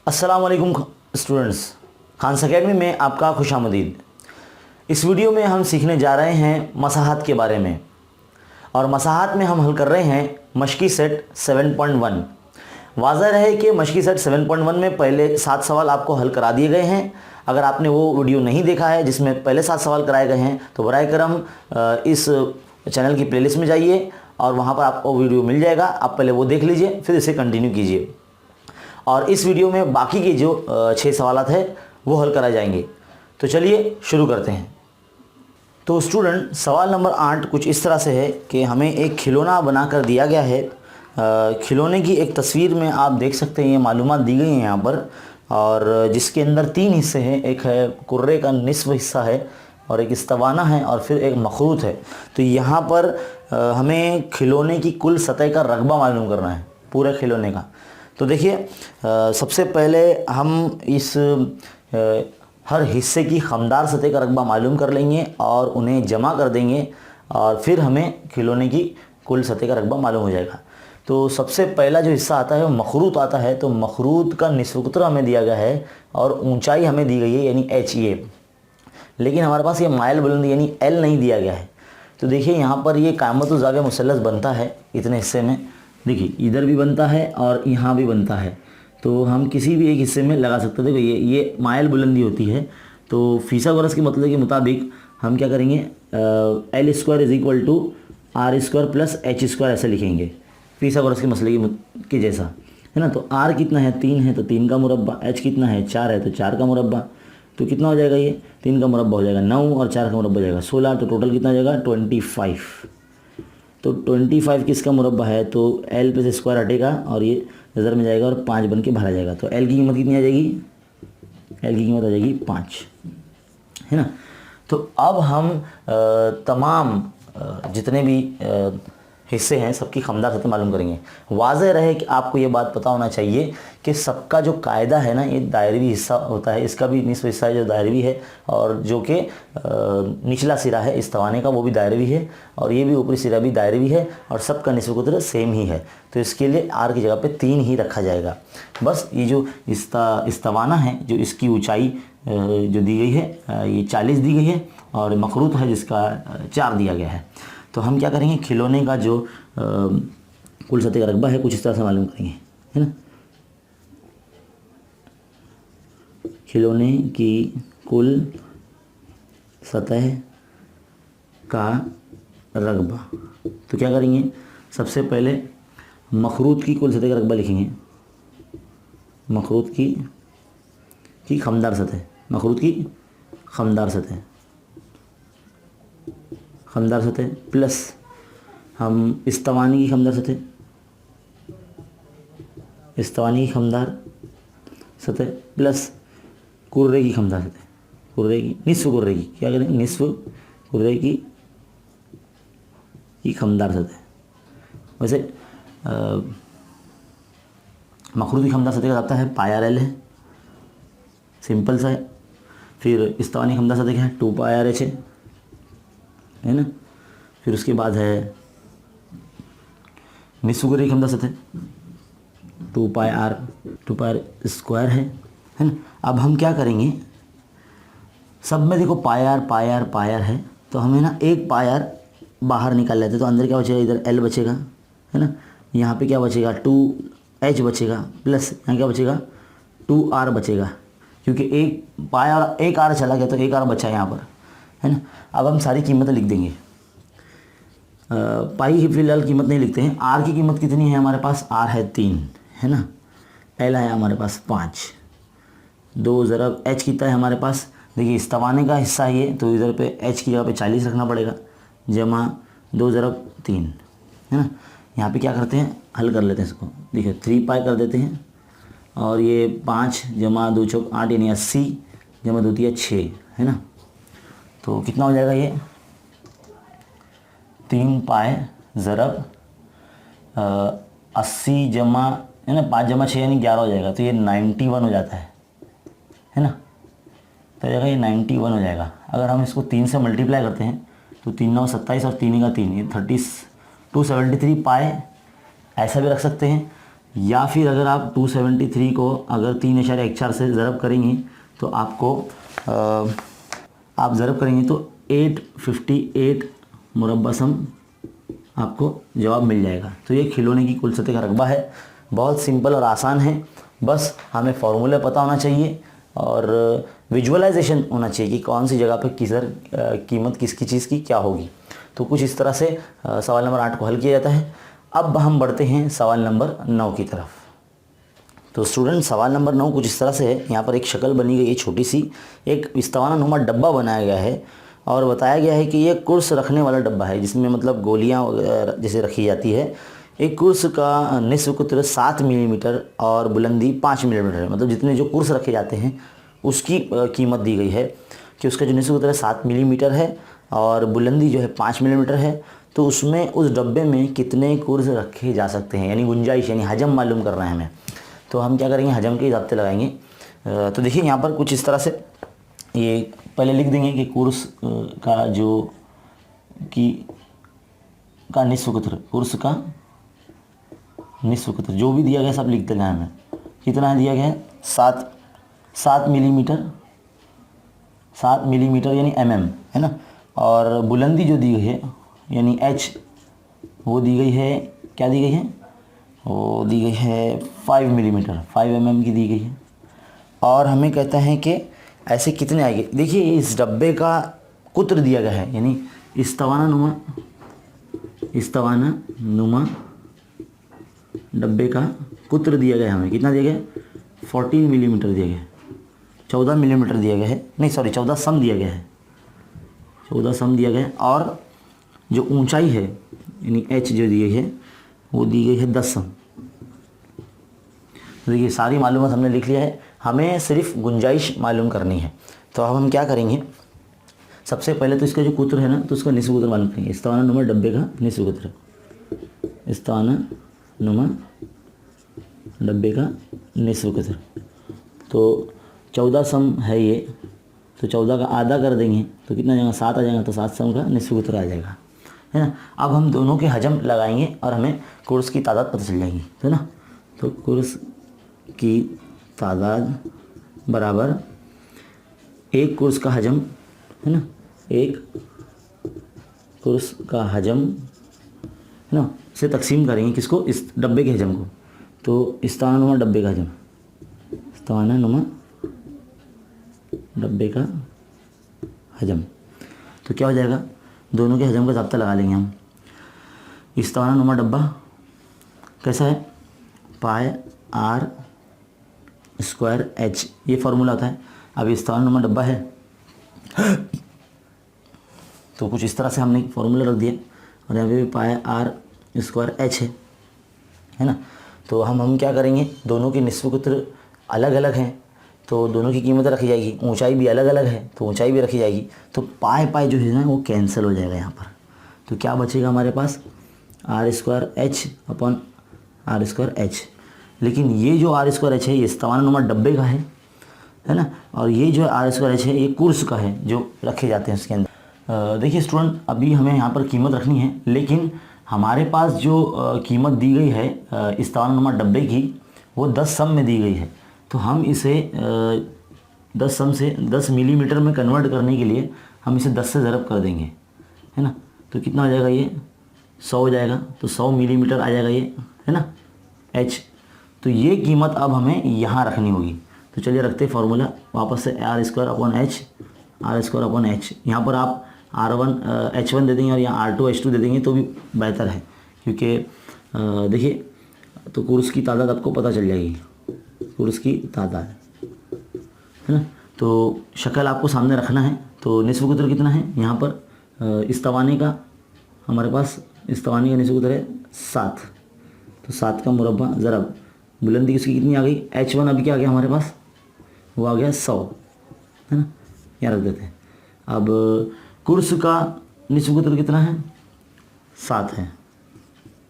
अस्सलाम वालेकुम students, Khans academy में आपका खुशामदीद। इस वीडियो में हम सीखने जा रहे हैं मसाहत के बारे में, और मसाहत में हम हल कर रहे हैं मशकी सेट 7.1। वाज़ह रहे कि मशकी सेट 7.1 में पहले 7 सवाल आपको हल करा दिए गए हैं। अगर आपने वो वीडियो नहीं देखा है जिसमें पहले 7 सवाल कराए गए हैं तो बराए करम इस चैनल की प्लेलिस्ट में जाइए और वहाँ पर आपको वीडियो मिल जाएगा। आप पहले वो देख लीजिए, फिर इसे कंटिन्यू कीजिए। और इस वीडियो में बाकी के जो 6 सवालात है वो हल कराए जाएंगे। तो चलिए शुरू करते हैं। तो स्टूडेंट, सवाल नंबर 8 कुछ इस तरह से है कि हमें एक खिलौना बना कर दिया गया है। खिलौने की एक तस्वीर में आप देख सकते हैं, ये मालूमात दी गई हैं यहाँ पर, और जिसके अंदर 3 हिस्से हैं। एक है कुर्रे का निस्फ हिस्सा है, और एक इस्तवाना है, और फिर एक मखरूत है। तो यहाँ पर हमें खिलौने की कुल सतह का रकबा मालूम करना है, पूरे खिलौने का। तो देखिए, सबसे पहले हम इस हर हिस्से की खमदार सतह का रकबा मालूम कर लेंगे और उन्हें जमा कर देंगे, और फिर हमें खिलौने की कुल सतह का रकबा मालूम हो जाएगा। तो सबसे पहला जो हिस्सा आता है वो मखरूत आता है। तो मखरूत का निस्फ़ क़ुत्र हमें दिया गया है और ऊंचाई हमें दी गई है यानी HA, लेकिन हमारे पास ये माइल बुलंदी यानी L नहीं दिया गया है। तो देखिए यहाँ पर ये क़ामत व ज़ाविया मुसल्लस बनता है इतने हिस्से में। देखिए इधर भी बनता है और यहाँ भी बनता है, तो हम किसी भी एक हिस्से में लगा सकते हैं। देखो ये माइल बुलंदी होती है। तो फिसागोरस के मतलब के मुताबिक हम क्या करेंगे, L² = R² + H² ऐसे लिखेंगे, फिसागोरस के मसले के जैसा, है ना। तो R कितना है, 3 है, तो 3 का मुरब्बा। H कितना है, 4 है, तो 4 का मुरब्बा। तो कितना हो जाएगा, ये 3 का मुरब्बा हो जाएगा 9, और 4 का मुरब्बा हो जाएगा 16। तो टोटल कितना हो जाएगा 25। तो 25 किसका मुरब्बा है, तो L पे से स्क्वायर हटेगा और ये नज़र में जाएगा और 5 बन के भरा जाएगा। तो L की कीमत कितनी आ जाएगी, L की कीमत आ जाएगी 5, है ना। तो अब हम तमाम जितने भी हिस्से हैं सबकी खमदार सतह मालूम करेंगे। वाज़ह रहे कि आपको ये बात पता होना चाहिए कि सबका जो कायदा है ना, ये दायरवी हिस्सा होता है। इसका भी निस्फ़ हिस्सा है जो दायरवी है, और जो कि निचला सिरा है इस तवाने का वो भी दायरवी है, और ये भी ऊपरी सिरा भी दायरवी है, और सबका निस्फ़ क़ुद्र सेम ही है। तो इसके लिए R की जगह पे 3 ही रखा जाएगा। बस ये जो इस्तवाना है, जो इसकी ऊँचाई जो दी गई है ये 40 दी गई है, और मखरूत है जिसका 4 दिया गया है। तो हम क्या करेंगे, खिलौने का जो कुल सतह का रकबा है कुछ इस तरह से मालूम करेंगे, है ना। खिलौने की कुल सतह का रकबा, तो क्या करेंगे, सबसे पहले मखरूत की कुल सतह का रकबा लिखेंगे। मखरूत की खमदार सतह, मखरूत की खमदार सतह प्लस हम इस्तवानी की खमदार सतह प्लस कुर्रे की खमदार सतह, निस्फ़ कुर्रे की, क्या करेंगे, निस्फ़ कुर्रे की खमदार सतह। वैसे मखरूत की खमदार सतह का आता है πRL है, सिंपल सा है। फिर इस्तवानी खमदार सतह क्या है, 2πRH है ना। फिर उसके बाद है निस्फ़ कुर्रे की खमदार सतह 2πr² है ना। अब हम क्या करेंगे, सब में देखो πr है, तो हमें ना एक πr बाहर निकाल लेते हैं। तो अंदर क्या बचेगा, इधर L बचेगा, है ना। यहाँ पे क्या बचेगा, 2H बचेगा, प्लस यहाँ क्या बचेगा, 2R बचेगा, क्योंकि एक पाई और एक R चला गया तो एक R बचा यहाँ पर, है ना। अब हम सारी कीमतें लिख देंगे। पाई की फिलहाल कीमत नहीं लिखते हैं। R की कीमत कितनी है हमारे पास, R है 3, है ना। L है हमारे पास 5, 2 ज़रब H कितना है हमारे पास, देखिए इस्तवाने का हिस्सा है ये, तो इधर पे H की जगह पे 40 रखना पड़ेगा, जमा 2 ज़रब 3, है ना। यहाँ पे क्या करते हैं, हल कर लेते हैं इसको। देखिए 3π कर देते हैं, और ये 5 जमा 2 चौक 8 यानी 80 जमा 2 तिया 6, है ना। तो कितना हो जाएगा ये, 3π ज़रब 80 जमा, है ना, 5 जमा 6 यानी 11 हो जाएगा। तो ये 91 हो जाता है ना। तो जाएगा ये 91 हो जाएगा। अगर हम इसको 3 से मल्टीप्लाई करते हैं तो 3 9 27 और 3 का 3, ये 273π ऐसा भी रख सकते हैं। या फिर अगर आप 273 को अगर 3.14 से ज़रब करेंगे तो आपको आप ज़रब करेंगे तो 858 मुरब्बा सम आपको जवाब मिल जाएगा। तो ये खिलौने की कुल सतह का रकबा है। बहुत सिंपल और आसान है, बस हमें फॉर्मूला पता होना चाहिए और विजुअलाइजेशन होना चाहिए कि कौन सी जगह पे किधर कीमत किसकी चीज़ की क्या होगी। तो कुछ इस तरह से सवाल नंबर 8 को हल किया जाता है। अब हम बढ़ते हैं सवाल नंबर 9 की तरफ। तो स्टूडेंट, सवाल नंबर 9 कुछ इस तरह से है। यहाँ पर एक शक्ल बनी गई है, छोटी सी एक इस्ताना नुमा डब्बा बनाया गया है और बताया गया है कि ये कुर्स रखने वाला डब्बा है, जिसमें मतलब गोलियाँ जैसे रखी जाती है। एक कुर्स का निस्फ कुत्र 7 मिलीमीटर और बुलंदी 5 मिलीमीटर है। मतलब जितने जो कुर्स रखे जाते हैं उसकी कीमत दी गई है कि उसका जो निस्फ कुत्र 7 मिलीमीटर है और बुलंदी जो है 5 मिलीमीटर है। तो उसमें उस डब्बे में कितने कुर्स रखे जा सकते हैं, यानी गुंजाइश, यानी हजम मालूम करना है हमें। तो हम क्या करेंगे, हजम के ज़ाब्ते लगाएंगे। तो देखिए यहाँ पर कुछ इस तरह से ये पहले लिख देंगे कि कुर्स का जो का निस्फ कुत्र, कुर्स का निस्फ कुत्र जो भी दिया गया सब लिख देना है हमें। कितना है दिया गया है, 7 मिलीमीटर, 7 मिलीमीटर यानी mm है ना। और बुलंदी जो दी गई है यानी h वो दी गई है, क्या दी गई है, वो दी गई है 5 मिलीमीटर, 5 mm की दी गई है। और हमें कहता है कि ऐसे कितने आएंगे। देखिए इस डब्बे का कुत्र दिया गया है, यानी इस्ताना नुमा डब्बे का कुत्र दिया गया है हमें। कितना दिया गया, 14 मिलीमीटर दिया गया है, 14 मिलीमीटर दिया गया है, नहीं सॉरी 14 सम दिया गया है, 14 सम दिया गया है। और जो ऊंचाई है यानी h जो दी गई है वो दी गई है 10 सम। देखिए सारी मालूमात हमने लिख लिया है, हमें सिर्फ गुंजाइश मालूम करनी है। तो अब हम क्या करेंगे, सबसे पहले तो इसका जो कुत्र है ना तो उसका निस्फ कुत्र मालूम करेंगे। इस्ताना नुमा डब्बे का निस्फ कुत्र, इस्ताना नुमा डब्बे का निस्फ कुत्र तो 14 सम है ये, तो 14 का आधा कर देंगे तो कितना आ जाएगा, 7 आ जाएगा। तो 7 सम का निस्फ कुत्र आ जाएगा, है ना। अब हम दोनों के हजम लगाएंगे और हमें कुर्स की तादाद पता चल जाएगी, है ना। तो कुर्स की तादाद बराबर एक कुर्स का हजम, है ना, एक कुर्स का हजम, है ना, से तकसीम करेंगे किसको, इस डब्बे के हजम को। तो इस्ताना नुमा डब्बे का हजम, इस्ताना नुमा डब्बे का हजम, तो क्या हो जाएगा, दोनों के हजम का ज़ाब्ता लगा लेंगे हम। इस्ताना नुमा डब्बा कैसा है, पाई r स्क्वायर h, ये फार्मूला होता है। अब इस्ताना नुमा डब्बा है तो कुछ इस तरह से हमने फार्मूला रख दिया और यहाँ पे भी पाई r स्क्वायर h है ना। तो हम क्या करेंगे, दोनों के निस्फ कुत्र अलग अलग हैं तो दोनों की कीमत रखी जाएगी। ऊंचाई भी अलग अलग है तो ऊंचाई भी रखी जाएगी। तो पाई जो है ना वो कैंसिल हो जाएगा यहाँ पर। तो क्या बचेगा हमारे पास, r square h upon r square h। लेकिन ये जो r स्क्वायर h है ये इस्ताना नुमा डब्बे का है ना, और ये जो r स्क्वायर h है ये कुर्स का है जो रखे जाते हैं उसके अंदर। देखिए स्टूडेंट, अभी हमें यहाँ पर कीमत रखनी है, लेकिन हमारे पास जो कीमत दी गई है इस्ताना नुमा डब्बे की वो 10 सम में दी गई है। तो हम इसे 10 सम से 10 मिलीमीटर में कन्वर्ट करने के लिए हम इसे 10 से ज़रब कर देंगे, है ना। तो कितना हो जाएगा, ये 100 हो जाएगा। तो 100 मिलीमीटर आ जाएगा ये, है ना, h। तो ये कीमत अब हमें यहाँ रखनी होगी। तो चलिए रखते फार्मूला वापस से, r square upon h, r square upon h। यहाँ पर आप h1 दे देंगे और यहाँ r2 h2 दे देंगे तो भी बेहतर है, क्योंकि देखिए तो कुर्स की तादाद आपको पता चल जाएगी, कुर्स की तादाद, है ना। तो शक्ल आपको सामने रखना है। तो निस्फ कुत्र कितना है यहाँ पर, इस्तावाने का हमारे पास, इस्तावाने का निस्फ कुत्र है 7। तो 7 का मुरब्बा ज़रब बुलंदी किसकी कितनी आ गई, h1 अभी क्या आ गया हमारे पास, वो आ गया 100, है ना, यहाँ रख देते हैं। अब कुर्स का निस्फ कुत्र कितना है, 7 है,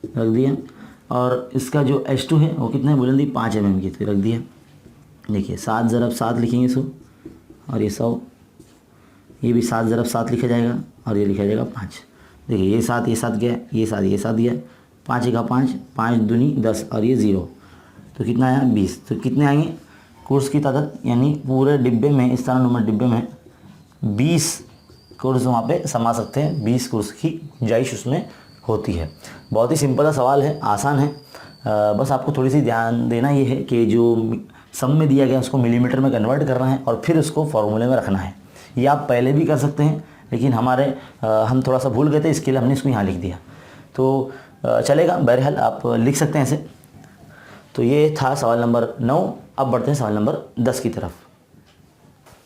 रख दिया। और इसका जो h2 है वो कितना है, बुलंदी 5 mm की, तो रख दिया। देखिए 7 ज़रब 7 लिखेंगे इसको, और ये 100, ये भी 7 ज़रब 7 लिखा जाएगा और ये लिखा जाएगा 5। देखिए ये 7 गया, ये 7 गया, 5 का 5, 5 दूनी 10 और ये 0। तो कितना आया 20। तो कितने आएंगे कोर्स की तादाद, यानी पूरे डिब्बे में, इस तरह नंबर डिब्बे में 20 कोर्स वहाँ पे समा सकते हैं, 20 कोर्स की गुंजाइश उसमें होती है। बहुत ही सिंपल सा सवाल है, आसान है। बस आपको थोड़ी सी ध्यान देना ये है कि जो सम में दिया गया उसको मिलीमीटर में कन्वर्ट करना है और फिर उसको फॉर्मूले में रखना है। ये आप पहले भी कर सकते हैं, लेकिन हम थोड़ा सा भूल गए थे, इसके लिए हमने इसको यहाँ लिख दिया। तो चलेगा, बहरहाल आप लिख सकते हैं ऐसे। तो ये था सवाल नंबर 9। अब बढ़ते हैं सवाल नंबर 10 की तरफ।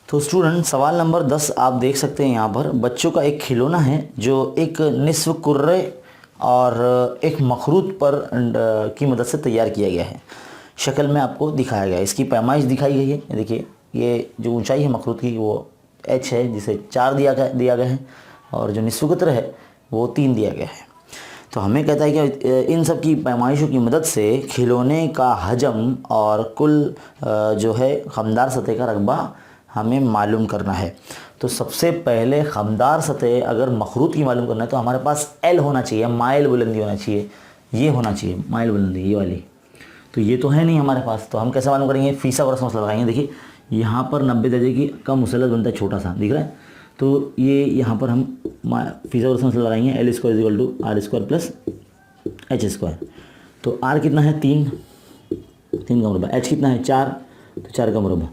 तो स्टूडेंट, सवाल नंबर 10 आप देख सकते हैं यहाँ पर। बच्चों का एक खिलौना है जो एक निस्फ कुर्रे और एक मखरूत पर की मदद से तैयार किया गया है। शक्ल में आपको दिखाया गया है, इसकी पैमाइश दिखाई गई है। देखिए, ये जो ऊंचाई है मखरूत की वो h है, जिसे 4 दिया गया है, और जो निस्फ कुर्रे है वो 3 दिया गया है। तो हमें कहता है कि इन सब की पैमाइशों की मदद से खिलौने का हजम और कुल जो है खमदार सतह का रकबा हमें मालूम करना है। तो सबसे पहले खमदार सतह अगर मखरूत की मालूम करना है तो हमारे पास L होना चाहिए, माइल बुलंदी होना चाहिए, ये होना चाहिए माइल बुलंदी, ये वाली। तो ये तो है नहीं हमारे पास, तो हम कैसे मालूम करेंगे? फीसा वर्स मसला लगाएंगे। देखिए यहाँ पर 90 दर्जे की का मुसलत बनता है, छोटा सा दिख रहा है। तो ये यहाँ पर हम फीसा वर्स मसला लगाएंगे, L² = R² + H²। तो R कितना है? 3 का मुरब्बा। H कितना है? 4, तो 4 का मुरब्बा।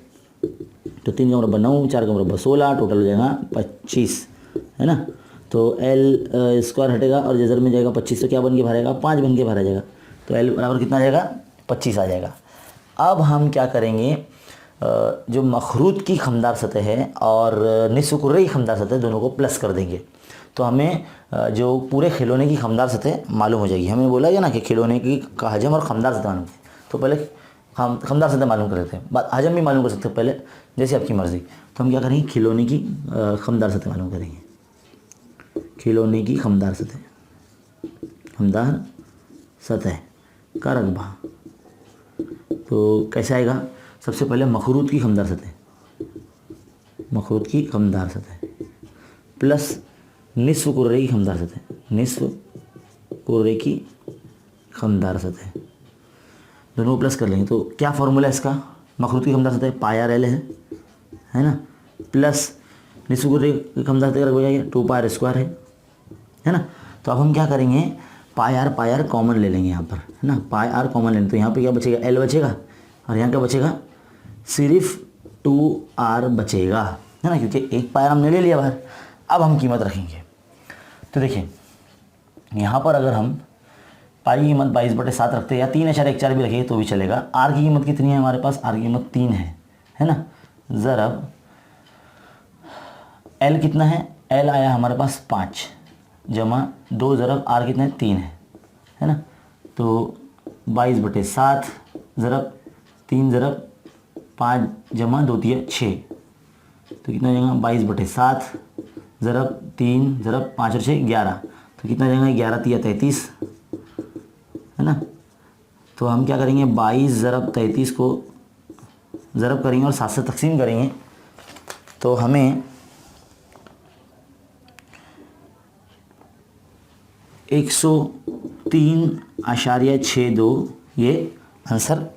तो 3 का मुरब्बा 9, 4 का मुरब्बा 16, टोटल हो जाएगा 25, है ना। तो L² हटेगा और जजर में जाएगा 25, तो क्या बन के बाहर आएगा? 5 बन के बाहर आ जाएगा। तो L बराबर कितना आ जाएगा? 25 आ जाएगा। अब हम क्या करेंगे, जो मखरूत की खमदार सतह है और निस्फ कुर्रे की खमदार सतह, दोनों को प्लस कर देंगे। तो हमें जो पूरे खिलौने की खमदार सतह मालूम हो जाएगी। हमें बोला गया ना कि खिलौने की का हजम और खमदार सतह मालूम है, तो पहले हम खमदार सतह मालूम कर लेते हैं, हजम भी मालूम कर सकते हैं पहले, जैसे आपकी मर्ज़ी। तो हम क्या करेंगे, खिलौने की खमदार सतह मालूम करेंगे। खिलौने की खमदार सतह का रकबा तो कैसे आएगा? सबसे पहले मखरूत की खमदार सतह प्लस निस्फ कुर्रे की खमदार सतह, दोनों प्लस कर लेंगे। तो क्या फॉर्मूला है इसका? मखरूत की खमदार सतह πr/L है ना, प्लस निस्फ कुर्रे की खमदार सतह का रकबा क्या है? 2πr² है ना। तो अब हम क्या करेंगे, πr कॉमन ले लेंगे यहाँ पर, है ना। πr कॉमन लेंगे तो यहाँ पे क्या बचेगा? L बचेगा, और यहाँ क्या बचेगा? सिर्फ 2r बचेगा, है ना, क्योंकि एक πr हमने ले लिया बाहर। अब हम कीमत रखेंगे। तो देखिए यहाँ पर अगर हम पाई की कीमत 22/7 रखते हैं या 3.14 भी रखेंगे तो भी चलेगा। आर की कीमत कितनी है हमारे पास? आर की कीमत 3 है ना। ज़रब एल कितना है? एल आया हमारे पास 5 जमा 2 ज़रब आर कितना है? 3 है ना। तो 22/7 ज़रब 3 ज़रब 5 जमा 2 × 6, तो कितना हो जाएगा? 22/7 ज़रब 3 ज़रब 5 और 6 11, तो कितना हो जाएगा? 11 × 33, है ना। तो हम क्या करेंगे, 22 ज़रब 33 को ज़रब करेंगे और 7 से तकसीम करेंगे, तो हमें 103.62 ये आंसर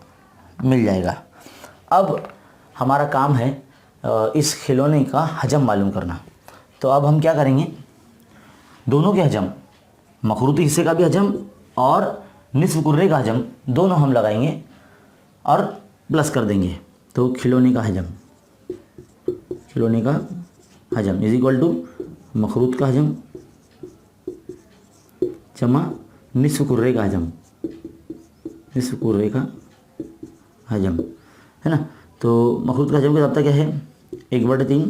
मिल जाएगा। अब हमारा काम है इस खिलौने का हजम मालूम करना। तो अब हम क्या करेंगे, दोनों के हजम, मखरूती हिस्से का भी हजम और निस्फ कुर्रे का हजम, दोनों हम लगाएंगे और प्लस कर देंगे। तो खिलौने का हजम इज इक्वल टू मखरूत का हजम जमा निस्फ कुर्रे का हजम, है ना। तो मखरूत का हजम का ज़ाब्ता क्या है? 1/3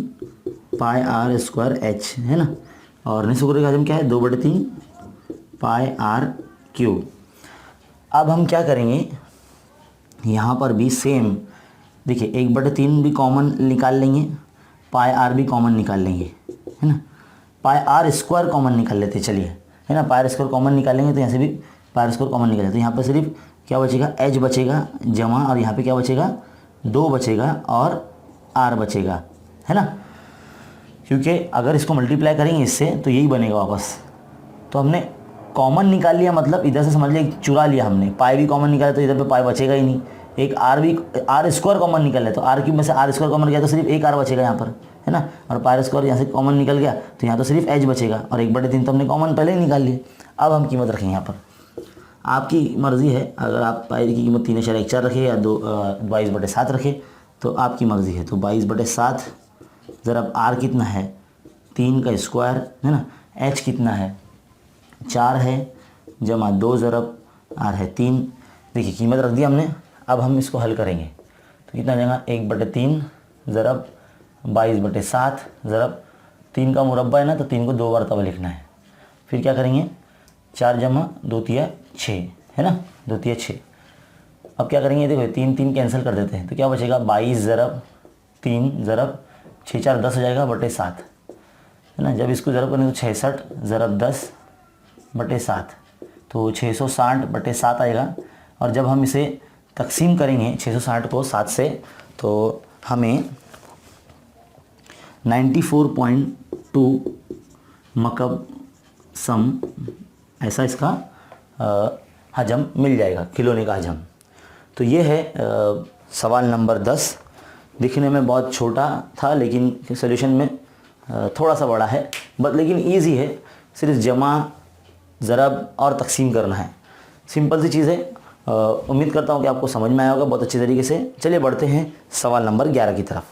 πr²h, है ना। और निस्फ कुर्रे का हजम क्या है? 2/3 πr³। अब हम क्या करेंगे, यहाँ पर भी सेम देखिए 1/3 भी कॉमन निकाल लेंगे, πr भी कॉमन निकाल लेंगे, है ना। πr² कॉमन निकाल लेते चलिए, है ना। πr² कॉमन निकालेंगे तो यहाँ से भी πr² कॉमन निकालेंगे, तो यहाँ पर सिर्फ क्या बचेगा? h बचेगा जमा, और यहाँ पे क्या बचेगा? 2 बचेगा और r बचेगा, है ना। क्योंकि अगर इसको मल्टीप्लाई करेंगे इससे तो यही बनेगा वापस। तो हमने कॉमन निकाल लिया, मतलब इधर से समझ लिया चुरा लिया हमने, पाई भी कॉमन निकाला तो इधर पे पाई बचेगा ही नहीं, एक आर भी, आर स्क्वायर कॉमन निकल है तो आर क्यूब में से आर स्क्वायर कॉमन गया तो सिर्फ एक आर बचेगा यहाँ पर, है ना। और पाई स्क्वायर यहाँ से कॉमन निकल गया तो यहाँ तो सिर्फ एच बचेगा, और 1/3 तो हमने कॉमन पहले ही निकाल लिए। अब हम कीमत रखेंगे यहाँ पर, आपकी मर्ज़ी है, अगर आप पाई की कीमत 3.14 रखें या 22/7 रखें तो आपकी मर्ज़ी है। तो 22/7 ज़रा आर कितना है 3 का स्क्वायर, है ना। एच कितना है 4 है, जमा 2 ज़रब आर है 3। देखिए कीमत रख दी हमने। अब हम इसको हल करेंगे तो कितना आ जाएगा 1/3 ज़रब 22/7 ज़रब 3 का मुरब्बा है ना, तो 3 को 2 मरतबा लिखना है। फिर क्या करेंगे 4 जमा 2 तिया 6, है ना, 2 तिया 6। अब क्या करेंगे, देखो 3 कैंसिल कर देते हैं तो क्या बचेगा 22 ज़रब 3 ज़रब 6 4 10 हो जाएगा बटे 7, है ना। जब इसको ज़रब करेंगे तो 66 ज़रब 10/7 तो 660/7 आएगा। और जब हम इसे तकसीम करेंगे 660 को 7 से तो हमें 94.2 मकब सम ऐसा इसका हजम मिल जाएगा, खिलौने का हजम। तो ये है सवाल नंबर 10। दिखने में बहुत छोटा था लेकिन सॉल्यूशन में थोड़ा सा बड़ा है, बट लेकिन इजी है। सिर्फ जमा ज़रब और तकसीम करना है, सिंपल सी चीज़ है। उम्मीद करता हूँ कि आपको समझ में आया होगा बहुत अच्छी तरीके से। चलिए बढ़ते हैं सवाल नंबर 11 की तरफ।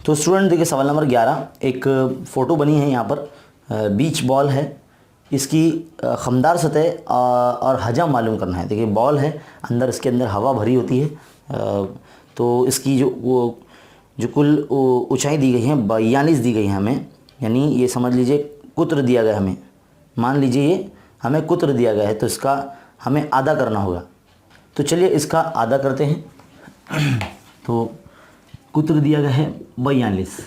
तो स्टूडेंट देखिए सवाल नंबर 11, एक फ़ोटो बनी है यहाँ पर, बीच बॉल है, इसकी खमदार सतह और हजम मालूम करना है। देखिए बॉल है, अंदर इसके अंदर हवा भरी होती है, तो इसकी जो कुल ऊंचाई दी गई है 42 दी गई है हमें, यानी ये समझ लीजिए कुत्र दिया गया हमें, मान लीजिए ये हमें कुत्र दिया गया है तो इसका हमें आधा करना होगा। तो चलिए इसका आधा करते हैं। तो कुत्र दिया गया है 42,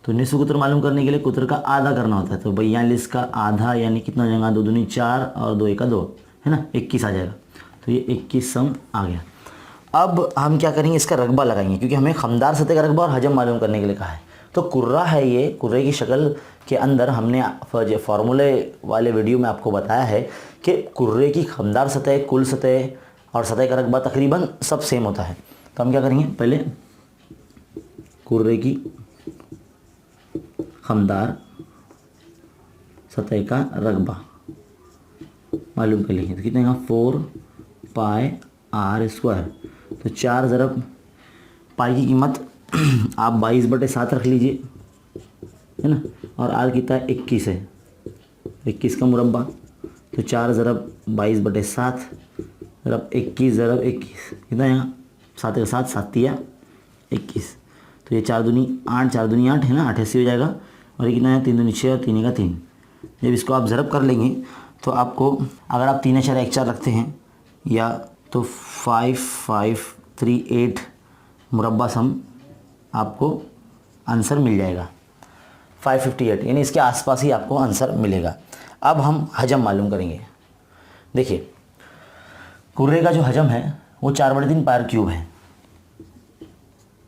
तो निस्फ कुत्र मालूम करने के लिए कुत्र का आधा करना होता है। तो 42 का आधा यानी कितना हो जाएगा 2 दूनी 4 और 2 एका 2, है ना, 21 आ जाएगा। तो ये 21 सम आ गया। अब हम क्या करेंगे, इसका रकबा लगाएंगे क्योंकि हमें खमदार सतह का रकबा और हजम मालूम करने के लिए कहा है। तो कुर्रा है, ये कुर्रे की शक्ल के अंदर हमने फार्मूले वाले वीडियो में आपको बताया है कि कुर्रे की खमदार सतह, कुल सतह और सतह का रकबा तकरीबन सब सेम होता है। तो हम क्या करेंगे, पहले कुर्रे की खमदार सतह का रकबा मालूम कर लेंगे। तो कितने का 4 पाई आर स्क्वायर। तो 4 ज़रब पाई की कीमत आप 22/7 रख लीजिए, है ना, और आर कितना है 21 है, 21 का मुरब्बा। तो 4 ज़रब 22/7 ज़रब 21 ज़रब 21 कितना यहाँ 7 का 7 7 तिया 21। तो ये 4 दूनी 8 4 दूनी 8 है ना, 88 हो जाएगा। और ये कितना है 3 दूनी 6 और 3 का 3। जब इसको आप ज़रब कर लेंगे तो आपको, अगर आप 3.14 रखते हैं या तो 5538 मुरब्बा सम आपको आंसर मिल जाएगा, 558, यानी इसके आसपास ही आपको आंसर मिलेगा। अब हम हजम मालूम करेंगे। देखिए कुर्रे का जो हजम है वो 4/3 पायर क्यूब है।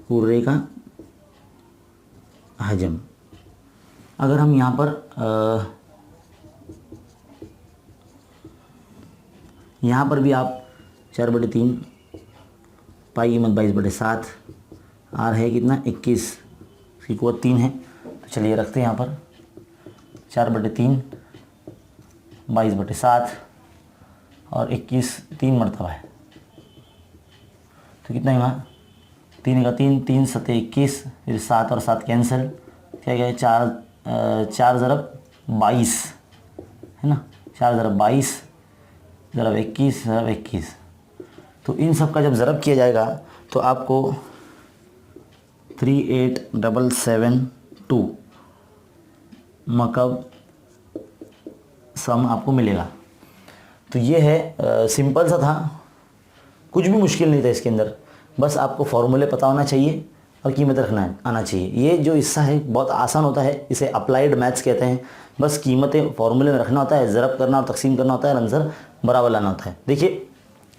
कुर्रे का हजम, अगर हम यहाँ पर भी आप 4/3 पाई कीमत 22/7, आर है कितना 21, इसकी कुवत 3 है। तो चलिए रखते हैं यहाँ पर 4/3 22/7 और 21 3 मरतबा है। तो कितना है वहाँ 3 का 3 3 7 21, फिर 7 और 7 कैंसिल, क्या गया 4 ज़रब 22, है ना, 4 ज़रब 22 ज़रब 21 ज़रब 21। तो इन सब का जब ज़रब किया जाएगा तो आपको 38772 मकब सम आपको मिलेगा। तो ये है, सिंपल सा था, कुछ भी मुश्किल नहीं था इसके अंदर, बस आपको फॉर्मूले पता होना चाहिए और कीमत रखना आना चाहिए। ये जो हिस्सा है बहुत आसान होता है, इसे अप्लाइड मैथ्स कहते हैं। बस कीमतें फॉर्मूले में रखना होता है, ज़रब करना और तकसीम करना होता है और आंसर बराबर लाना होता है। देखिए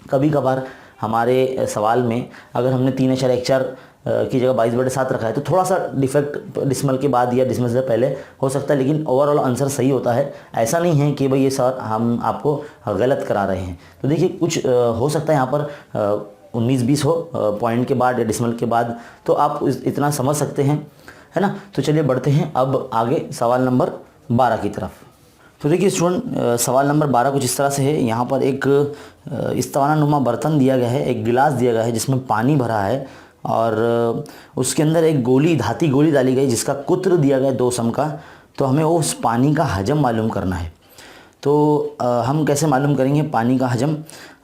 कभी कभार हमारे सवाल में अगर हमने 3.14 की जगह 22/7 रखा है, तो थोड़ा सा डिफेक्ट डिसमल के बाद या डिसमल से पहले हो सकता है, लेकिन ओवरऑल आंसर सही होता है। ऐसा नहीं है कि भाई ये सर हम आपको गलत करा रहे हैं। तो देखिए कुछ हो सकता है यहाँ पर 19-20 हो पॉइंट के बाद या डिसमल के बाद, तो आप इतना समझ सकते हैं, है ना। तो चलिए बढ़ते हैं अब आगे सवाल नंबर 12 की तरफ। तो देखिए स्टूडेंट, सवाल नंबर 12 कुछ इस तरह से है। यहाँ पर एक इस्तावाना नुमा बर्तन दिया गया है, एक गिलास दिया गया है जिसमें पानी भरा है, और उसके अंदर एक गोली, धाती गोली डाली गई जिसका कुत्र दिया गया 2 सम का। तो हमें उस पानी का हजम मालूम करना है। तो हम कैसे मालूम करेंगे पानी का हजम?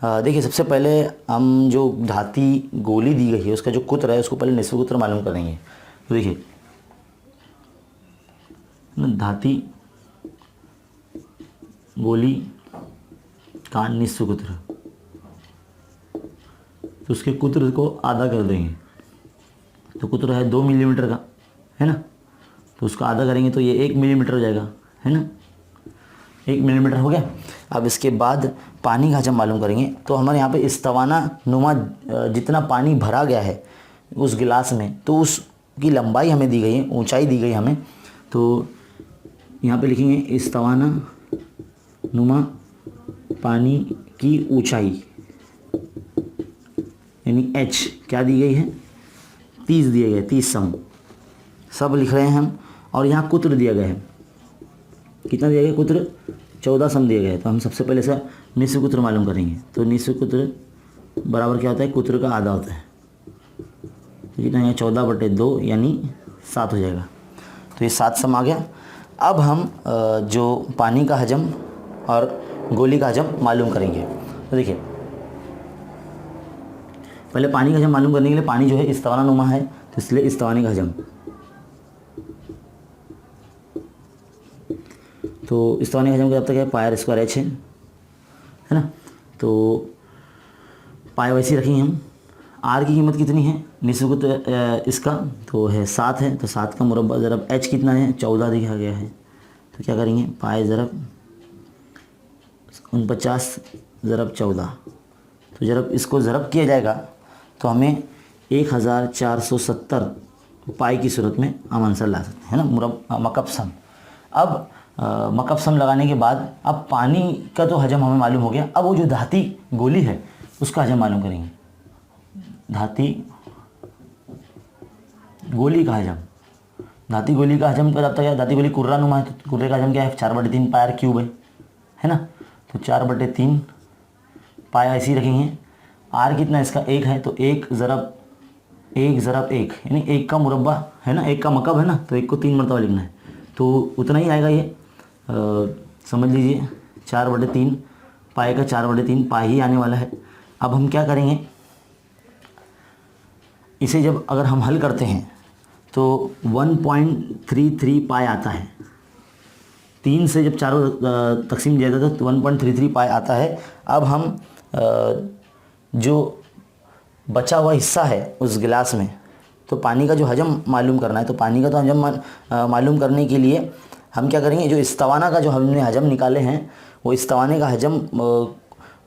देखिए सबसे पहले हम जो धाती गोली दी गई है उसका जो कुत्र है उसको पहले निस्फ कुत्र मालूम करेंगे। तो देखिए धाती गोली का निस्फ कुत्र, तो उसके कुत्र को आधा कर देंगे। तो कुत्र है 2 मिलीमीटर का, है ना, तो उसका आधा करेंगे तो ये 1 मिलीमीटर हो जाएगा, है ना, 1 मिलीमीटर हो गया। अब इसके बाद पानी का हजम मालूम करेंगे। तो हमारे यहाँ पे इस्तावाना नुमा जितना पानी भरा गया है उस गिलास में, तो उसकी लंबाई हमें दी गई है, ऊंचाई दी गई हमें। तो यहाँ पे लिखेंगे इस्तावाना नुमा पानी की ऊंचाई, यानी h क्या दी गई है, 30 दिया गया है, 30 सम, सब लिख रहे हैं हम। और यहाँ कुत्र दिया गया है, कितना दिया गया कुत्र, 14 सम दिया गया है। तो हम सबसे पहले से निस्फ कुत्र मालूम करेंगे। तो निस्फ कुत्र बराबर क्या होता है, कुत्र का आधा होता है। तो कितना है 14/2 यानी 7 हो जाएगा। तो ये 7 सम आ गया। अब हम जो पानी का हजम और गोली का हजम मालूम करेंगे। तो देखिए पहले पानी का हजम मालूम करने के लिए, पानी जो है इस्तावाना नुमा है तो इसलिए इस्तावाने का हजम। तो इस्तावाने का हजम का तक है पायर स्क्वायर h है ना। तो पाए वैसे रखेंगे हम। r की कीमत कितनी है निस्फ कुत्र इसका, तो है 7 है। तो 7 का मुरब्बा ज़रब h कितना है, 14 दिया गया है। तो क्या करेंगे, पाए ज़रब 49 ज़रब 14। तो जब इसको ज़रब किया जाएगा तो हमें 1470 पाई की सूरत में हम आंसर ला सकते हैं, है ना, मकब सम। अब मकब सम लगाने के बाद अब पानी का तो हजम हमें मालूम हो गया। अब वो जो धाती गोली है उसका हजम मालूम करेंगे। धाती गोली का हजम, धाती गोली का हजम का क्या, धाती गोली कुर्रा नुमा है तो कुर्रे का हजम क्या है, 4/3 पायर क्यूब है ना। तो 4/3 पाया ऐसे ही रखेंगे। आर कितना इसका 1 है, तो 1 ज़रब 1 यानी 1 का मुरब्बा है ना, 1 का मकब है ना, तो 1 को 3 मरतबा लिखना है। तो उतना ही आएगा ये, समझ लीजिए 4/3 पाए का 4/3 पाए ही आने वाला है। अब हम क्या करेंगे, इसे जब अगर हम हल करते हैं तो 1.33 पाए आता है। 3 से जब चारों तकसीम दिया जाता है तो 1.33 पाए आता है। अब हम जो बचा हुआ हिस्सा है उस गिलास में, तो पानी का जो हजम मालूम करना है। तो पानी का तो हजम मालूम करने के लिए हम क्या करेंगे, जो इस्तावाना का जो हमने हजम निकाले हैं वो इस्तावाने का हजम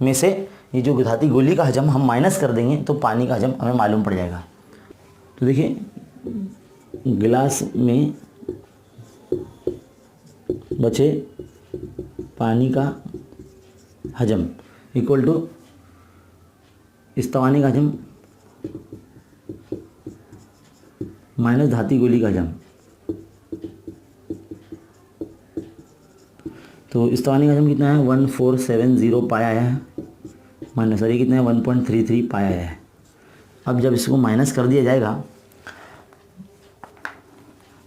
में से ये जो धाती गोली का हजम हम माइनस कर देंगे तो पानी का हजम हमें मालूम पड़ जाएगा। तो देखिए गिलास में बचे पानी का हजम इक्वल टू इस्तावाने का हजम माइनस धाती गोली का हजम। तो इस्तावाने का हजम कितना है, 1470 पाया आया है, माइनस ये कितना है 1.33 पाया आया है। अब जब इसको माइनस कर दिया जाएगा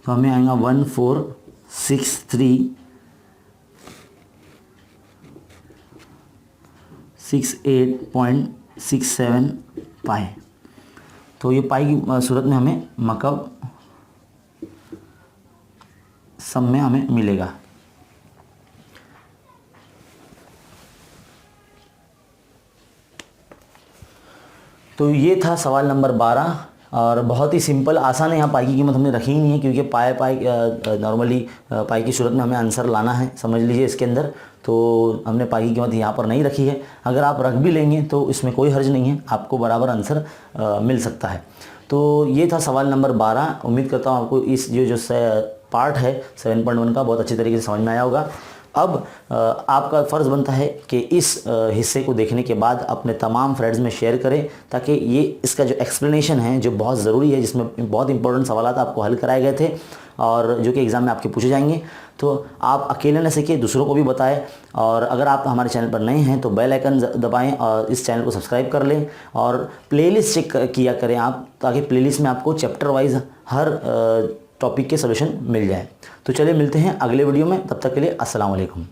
तो हमें आएगा 146368.67 पाई। तो ये पाई की सूरत में हमें मकब सम में हमें मिलेगा। तो ये था सवाल नंबर 12 और बहुत ही सिंपल आसान है। यहाँ पाई की कीमत हमने रखी ही नहीं है क्योंकि पाई नॉर्मली पाई की सूरत में हमें आंसर लाना है, समझ लीजिए इसके अंदर। तो हमने पाई की कीमत यहाँ पर नहीं रखी है। अगर आप रख भी लेंगे तो इसमें कोई हर्ज नहीं है, आपको बराबर आंसर मिल सकता है। तो ये था सवाल नंबर 12। उम्मीद करता हूँ आपको इस जो पार्ट है 7.1 का बहुत अच्छी तरीके से समझ में आया होगा। अब आपका फ़र्ज़ बनता है कि इस हिस्से को देखने के बाद अपने तमाम फ्रेंड्स में शेयर करें, ताकि ये इसका जो एक्सप्लेनेशन है जो बहुत ज़रूरी है, जिसमें बहुत इंपॉर्टेंट सवाल आपको हल कराए गए थे और जो कि एग्ज़ाम में आपके पूछे जाएंगे, तो आप अकेले न सीखिए, दूसरों को भी बताएं। और अगर आप हमारे चैनल पर नए हैं तो बेल आइकन दबाएं और इस चैनल को सब्सक्राइब कर लें और प्लेलिस्ट चेक किया करें आप, ताकि प्लेलिस्ट में आपको चैप्टर वाइज हर टॉपिक के सोल्यूशन मिल जाए। तो चलिए मिलते हैं अगले वीडियो में, तब तक के लिए अस्सलाम वालेकुम।